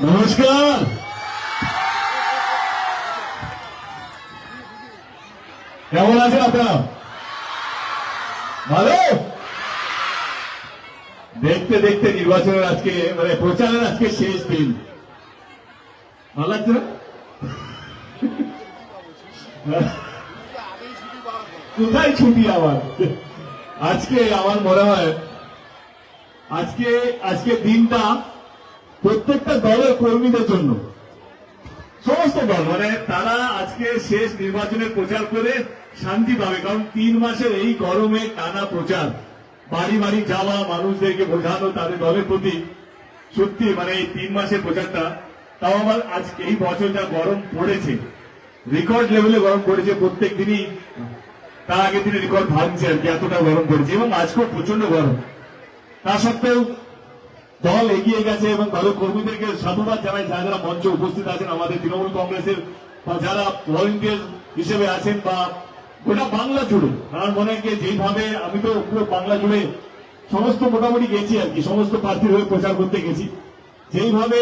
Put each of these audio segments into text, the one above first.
নমস্কার। কেমন আছেন আপনারা? ভালো। দেখতে দেখতে নির্বাচনের আজকে মানে প্রচারের আজকে শেষ দিন, ভালো লাগছে না? কোথায় ছুটি আবার? আজকে আমার মনে হয় আজকে আজকে দিনটা প্রত্যেকটা দলের কর্মীদের জন্য, সমস্ত দল মানে তারা আজকে শেষ নির্বাচনের প্রচার করে শান্তি পাবে। কারণ 3 মাসের এই গরমে টানা প্রচার, বাড়ি বাড়ি যাওয়া, মানুষদেরকে বোঝানো তাদের দলের প্রতি, সত্যি মানে এই 3 মাসের প্রচারটা, তাও আবার আজকে এই বছর যা গরম পড়েছে, রেকর্ড লেভেলে গরম পড়েছে, প্রত্যেক দিনই তার আগের দিনে রেকর্ড ভাঙছে আর কি, এতটা গরম পড়েছে। এবং আজকেও প্রচন্ড গরম, তা সত্ত্বেও দল এগিয়ে গেছে এবং দলের কর্মীদেরকে সাধুবাদ জানাই, যারা যারা মঞ্চে উপস্থিত আছেন, আমাদের তৃণমূল কংগ্রেসের বা যারা ভলেন্টিয়ার হিসেবে আছেন বা গোটা বাংলা জুড়ে। আমার মনে হয় যেইভাবে আমি তো পুরো বাংলা জুড়ে সমস্ত মোটামুটি গেছি আর কি, সমস্ত প্রার্থীর হয়ে প্রচার করতে গেছি, যেইভাবে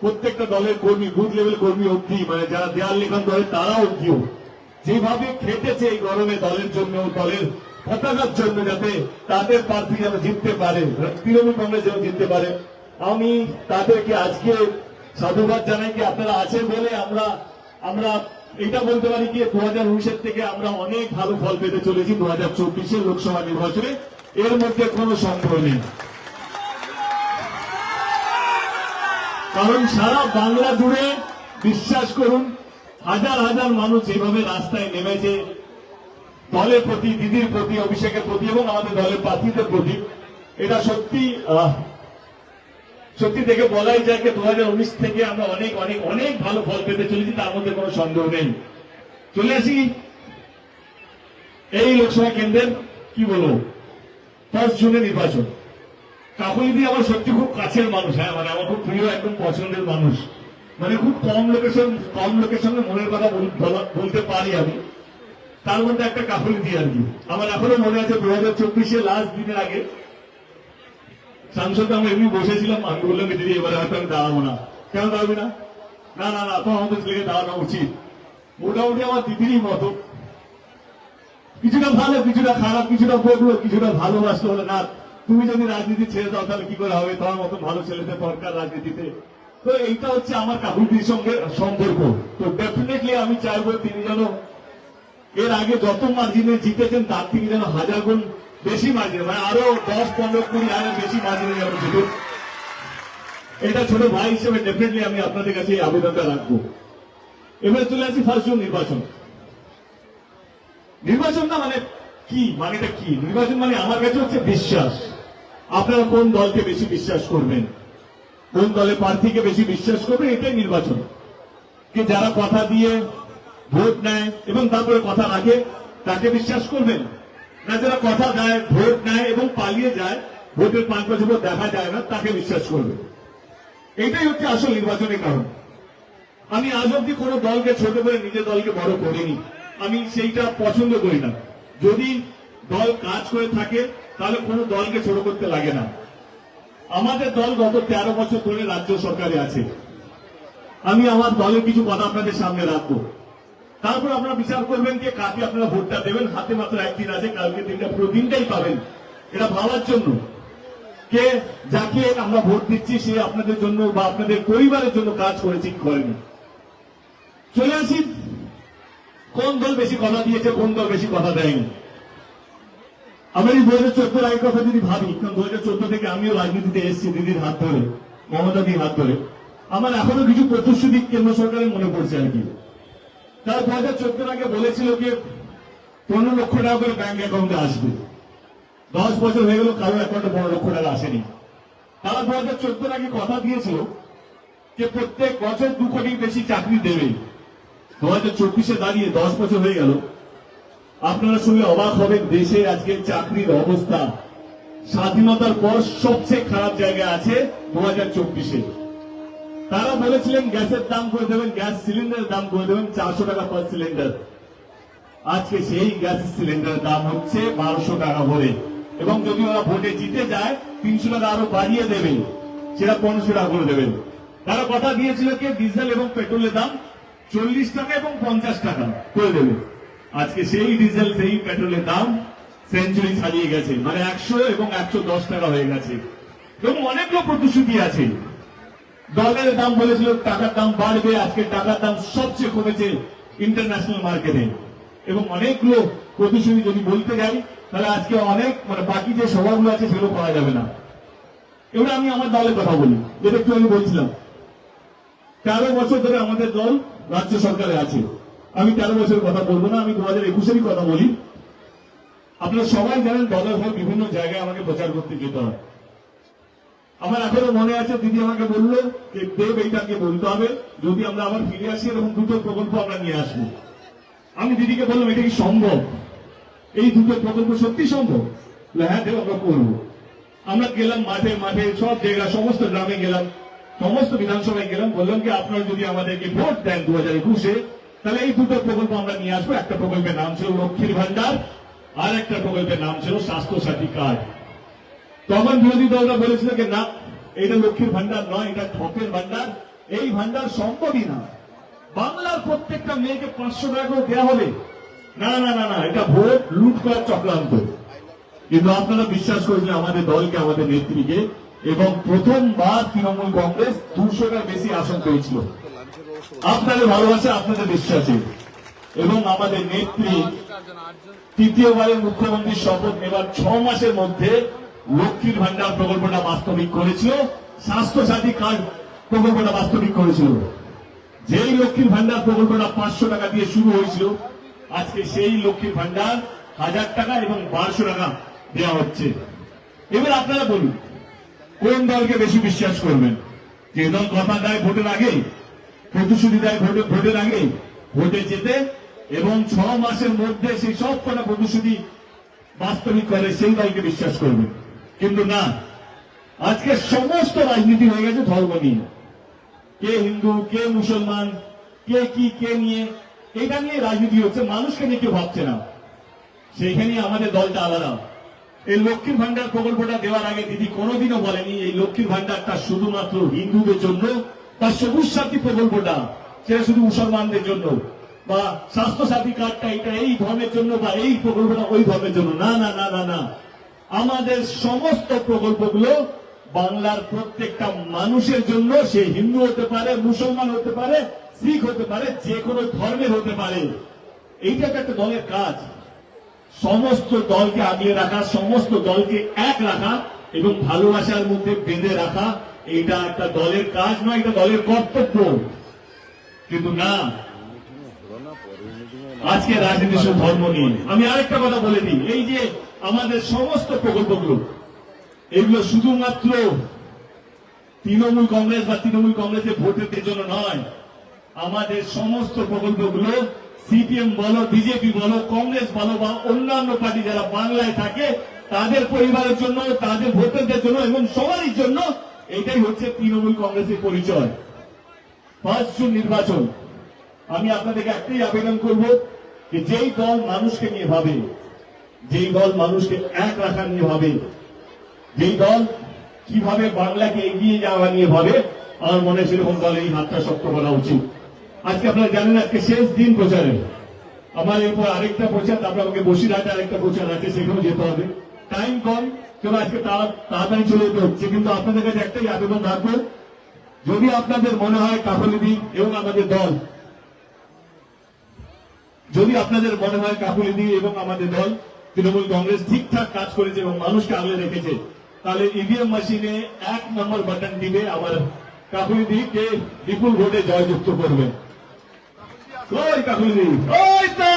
প্রত্যেকটা দলের কর্মী, বুথ লেভেল কর্মী অবধি, মানে যারা দেয়াল লেখন দলের তারা অবধিও যেভাবে খেটেছে এই গরমে দলের জন্য, দলের পতাকার জন্য, যাতে তাদের প্রার্থী যেন জিততে পারে, তৃণমূল কংগ্রেস যেন জিততে পারে, আমি তাদেরকে আজকে সাধুবাদ জানাই। কি আপনারা আছেন বলে আমরা এটা বলতে পারি কি 2019 থেকে আমরা অনেক ভালো ফল পেতে চলেছি 2024 লোকসভা নির্বাচনে, এর মধ্যে কোনো সন্দেহ নেই। কারণ সারা বাংলা জুড়ে বিশ্বাস করুন, হাজার হাজার মানুষ যেভাবে রাস্তায় নেমেছে দলের প্রতি, দিদির প্রতি, অভিষেকের প্রতি এবং আমাদের দলের প্রার্থীদের প্রতি, এটা সত্যি সত্যি দেখে বলাই যায় যে 2019 থেকে আমরা অনেক অনেক অনেক ভালো ফল পেতে চলেছি, তার মধ্যে কোনো সন্দেহ নেই। চলে আসি এই লোকসভা কেন্দ্রের কি বলবো 1 জুনে নির্বাচন। কাকুলিদি আমার সত্যি খুব কাছের মানুষ, হ্যাঁ মানে আমার খুব প্রিয়, একদম পছন্দের মানুষ, মানে খুব কম লোকের সঙ্গে মনের কথা বলতে পারি আমি, তার মধ্যে একটা কাকুলিদি আর কি। আমার এখনো মনে আছে 2024 লাস্ট দিনের আগে সাংসদ আমরা এমনি বসেছিলাম, আমি বললাম দিদি এবারে হয়তো আমি দাঁড়াবো না। কেন দাঁড়াবি না? না না না, তো আমাদের ছেলেকে দাঁড়ানো উচিত। মোটামুটি আমার দিদিরই মতো, কিছুটা ভালো, কিছুটা খারাপ, কিছুটা বললো, কিছুটা ভালোবাসলো, বলে না তুমি যদি রাজনীতি ছেড়ে দাও তাহলে কি করে হবে, তোমার মতো ভালো ছেলেদের দরকার রাজনীতিতে। তো এইটা হচ্ছে আমার কাকুলিদির সঙ্গে সম্পর্ক। তো ডেফিনেটলি আমি চাইবো তিনি যেন এর আগে যত মার্জিনে জিতেছেন তার থেকে যেন 1000 গুণ বেশি মার্জিনে, মানে আরো 10, 15, 20 হাজার বেশি মার্জিনে যেন জিতুন। এটা ছোট ভাই হিসেবে ডেফিনেটলি আমি আপনাদের কাছে এই আবেদনটা রাখবো। এবারে চলে আসি 1 জুন নির্বাচন। নির্বাচনটা মানে কি, মানেটা কি? নির্বাচন মানে আমার কাছে হচ্ছে বিশ্বাস। আপনারা কোন দলকে বেশি বিশ্বাস করবেন, কোন দলের প্রার্থীকে বেশি বিশ্বাস করবেন, এটাই নির্বাচন। কে যারা কথা দিয়ে ভোট নেয় এবং তারপরে কথা রাখে তাকে বিশ্বাস করবেন, না যারা কথা দেয়, ভোট নেয় এবং পালিয়ে যায়, ভোটের 5 বছর পর দেখা যায় না, তাকে বিশ্বাস করবে। এটাই হচ্ছে আসল নির্বাচনের কারণ। আমি আজ অব্দি কোনো দলকে ছোট করে নিজের দলকে বড় করিনি, আমি সেইটা পছন্দ করি না। যদি দল কাজ করে থাকে তাহলে কোনো দলকে ছোট করতে লাগে না। আমাদের দল গত 13 বছর ধরে রাজ্য সরকারে আছে। আমি আমার দলের কিছু কথা আপনাদের সামনে রাখবো, তারপর আপনারা বিচার করবেন যে কাকে আপনারা ভোটটা দেবেন। হাতে মাত্র 1 দিন আছে, কালকে দিনটা পুরো দিনটাই পাবেন এটা ভাবার জন্য কে যাকে আমরা ভোট দিচ্ছি সে আপনাদের জন্য বা আপনাদের পরিবারের জন্য কাজ করেছে কি করেনি। চলে আসি কোন দল বেশি কথা দিয়েছে, কোন দল বেশি কথা দেয়নি। আমি 2014 আগের কথা যদি ভাবি, কারণ 2014 থেকে আমিও রাজনীতিতে এসেছি দিদির হাত ধরে, মমতাদির হাত ধরে, আমার এখনো কিছু প্রতিশ্রুতি কেন্দ্র সরকারের মনে পড়ছে আর কি। তারা 2014 আগে বলেছিল যে 15 লক্ষ টাকা করে ব্যাংক অ্যাকাউন্টে আসবে। 10 বছর হয়ে গেল, কারো অ্যাকাউন্টে 15 লক্ষ টাকা আসেনি। তারা 2014 আগে কথা দিয়েছিল যে প্রত্যেক বছর 2 কোটির বেশি চাকরি দেবে। 2024 দাঁড়িয়ে 10 বছর হয়ে গেল, আপনারা শুনলে অবাক হবেন দেশে আজকে চাকরির অবস্থা স্বাধীনতার পর সবচেয়ে খারাপ জায়গায় আছে 2024-এ। তারা বলেছিলেন গ্যাসের দাম করে দেবেন, গ্যাস সিলিন্ডারের দাম করে দেবেন 400 টাকা পার সিলিন্ডার। আজকে সেই গ্যাস সিলিন্ডারের দাম হচ্ছে 1200 টাকা করে, এবং যদি ওরা ভোটে জিতে যায় 300 টাকা আরো বাড়িয়ে দেবে, সেটা 1500 টাকা করে দেবেন। তারা কথা দিয়েছিল কি ডিজেল এবং পেট্রোলের দাম 40 টাকা এবং 50 টাকা করে দেবে। আজকে সেই ডিজেল সেই পেট্রোলের দাম সেঞ্চুরি ছাড়িয়ে গেছে, মানে 100 এবং 110 টাকা হয়ে গেছে। এবং অনেকগুলো প্রতিশ্রুতি আছে। ডলারের দাম বলেছিল টাকার দাম বাড়বে, আজকে টাকার দাম সবচেয়ে কমেছে ইন্টারন্যাশনাল মার্কেটে। এবং অনেকগুলো প্রতিশ্রুতি যদি বলতে যাই তাহলে আজকে অনেক মানে বাকি যে সভাগুলো আছে সেগুলো করা যাবে না। এবার আমি আমার দলের কথা বলি, যেটা একটু আমি বলছিলাম 13 বছর ধরে আমাদের দল রাজ্য সরকারে আছে। আমি 13 বছরের কথা বলবো না, আমি 2021-এরই কথা বলি। আপনারা সবাই জানেন দলের হয়ে বিভিন্ন জায়গায় আমাকে প্রচার করতে যেতে হয়। আমার এখনো মনে আছে দিদি আমাকে বললো যে দেব এইটাকে বলতে হবে, যদি আমরা আবার ফিরে আসি এবং দুটো প্রকল্প আমরা নিয়ে আসবো। আমি দিদিকে বললাম এটা কি সম্ভব, এই দুটো প্রকল্প সত্যি সম্ভব? হ্যাঁ দেব আমরা করবো। আমরা গেলাম মাঠে মাঠে সব জায়গা সমস্ত গ্রামে গেলাম, সমস্ত বিধানসভায় গেলাম, বললাম কি আপনারা যদি আমাদেরকে ভোট দেন 2021-এ তাহলে এই দুটো প্রকল্প আমরা নিয়ে আসবো। একটা প্রকল্পের নাম ছিল লক্ষ্মীর ভান্ডার, আর একটা প্রকল্পের নাম ছিল স্বাস্থ্য সাথী কার্ড। তখন বিরোধী দলরা বলেছিল যে না এটা লক্ষ্মীর ভান্ডার নয়, এটা ঠকের ভান্ডার, এই ভান্ডার সম্ভবই না। বাংলার প্রত্যেকটা মেয়েকে 500 টাকা করে দেওয়া হবে, না না না না, এটা ভোট লুট করার চক্রান্ত। কিন্তু আপনারা বিশ্বাস করেছিলেন আমাদের দলকে, আমাদের নেত্রীকে, এবং প্রথমবার তৃণমূল কংগ্রেস 200টার বেশি আসন পেয়েছিল। আপনাদের ভালোবাসা, আপনাদের বিশ্বাসে, এবং আমাদের নেত্রী তৃতীয়বারের মুখ্যমন্ত্রীর শপথ নেবার 6 মাসের মধ্যে লক্ষ্মীর ভান্ডার প্রকল্পটা বাস্তবিক করেছিল, স্বাস্থ্য সাথী কার্ড প্রকল্পটা বাস্তবিক করেছিল। যেই লক্ষ্মীর ভান্ডার প্রকল্পটা 500 টাকা দিয়ে শুরু হয়েছিল, আজকে সেই লক্ষ্মীর ভান্ডার 1000 টাকা এবং 1200 টাকা দেওয়া হচ্ছে। এবার আপনারা বলুন কোন দলকে বেশি বিশ্বাস করবেন? যে দল কথা দেয় ভোটের আগে, প্রতিশ্রুতি দেয় ভোটের আগে, ভোটে যেতে এবং 6 মাসের মধ্যে সেই সব কটা প্রতিশ্রুতি বাস্তবিক করে, সেই দলকে বিশ্বাস করবেন। কিন্তু না, আজকে সমস্ত রাজনীতি হয়ে গেছে ধর্ম নিয়ে, কে হিন্দু কে মুসলমান, কে কি কে নিয়ে, এটা নিয়ে রাজনীতি হচ্ছে, মানুষকে নিয়ে কেউ ভাবছে না। সেইখানে আমাদের দলটা আলাদা। এই লক্ষ্মীর ভান্ডার প্রকল্পটা দেওয়ার আগে দিদি কোনোদিনও বলেনি এই লক্ষ্মীর ভান্ডারটা শুধুমাত্র হিন্দুদের জন্য, তার সবুজ সাথী প্রকল্পটা সেটা শুধু মুসলমানদের জন্য, বা স্বাস্থ্য সাথী কার্ডটা এটা এই ধর্মের জন্য, বা এই প্রকল্পটা ওই ধর্মের জন্য, না না না না না। আমাদের সমস্ত প্রকল্পগুলো বাংলার প্রত্যেকটা মানুষের জন্য, সে হিন্দু হতে পারে, মুসলমান হতে পারে, শিখ হতে পারে, যে কোনো ধর্মের হতে পারে। এইটা একটা দলের কাজ, সমস্ত দলকে আগলে রাখা, সমস্ত দলকে এক রাখা এবং ভালোবাসার মধ্যে বেঁধে রাখা। এটা একটা দলের কাজ নয়, এটা দলের কর্তব্য। কিন্তু না, আজকে রাজনীতি শুধু ধর্ম নিয়ে। আমি আরেকটা কথা বলে দিই, এই যে আমাদের সমস্ত প্রকল্পগুলো, এগুলো শুধুমাত্র তৃণমূল কংগ্রেস বা তৃণমূল কংগ্রেসের ভোটের জন্য নয়। আমাদের সমস্ত প্রকল্পগুলো সিপিএম বলো, বিজেপি বলো, কংগ্রেস বলো, বা অন্যান্য পার্টি যারা বাংলায় থাকে তাদের পরিবারের জন্য, তাদের ভোটারদের জন্য এবং সবারই জন্য। এটাই হচ্ছে তৃণমূল কংগ্রেসের পরিচয়। 5 জুন নির্বাচন, আমি আপনাদেরকে একটাই আবেদন করব যে যেই দল মানুষকে নিয়ে ভাবে, যেই দল মানুষকে এক রাখা নিয়ে ভাবে, যেই দল কিভাবে বাংলাকে এগিয়ে যাওয়া নিয়ে ভাবে, আমার মনে হয় সেরকম দলের এই হাতটা শক্ত করা উচিত। আজকে আপনারা জানেন আজকে শেষ দিন প্রচারে, আমার এরপর আরেকটা প্রচার, তারপরে আমাকে বসিরহাটে আরেকটা প্রচার আছে, সেখানেও যেতে হবে, টাইম কম, কেন আজকে তাড়াতাড়ি চলে যেতে হচ্ছে। কিন্তু আপনাদের কাছে একটাই আবেদন রাখবো, যদি আপনাদের মনে হয় কাকলিদি এবং আমাদের দল, যদি আপনাদের মনে হয় কাকলিদি এবং আমাদের দল তৃণমূল কংগ্রেস ঠিকঠাক কাজ করেছে এবং মানুষকে আগলে রেখেছে, তাহলে ইভিএম মেশিনে 1 নম্বর বাটন টিপে আমার কাকুলিদিকে বিপুল ভোটে জয়যুক্ত করবেন। ওই কাকুলিদি, ওই তো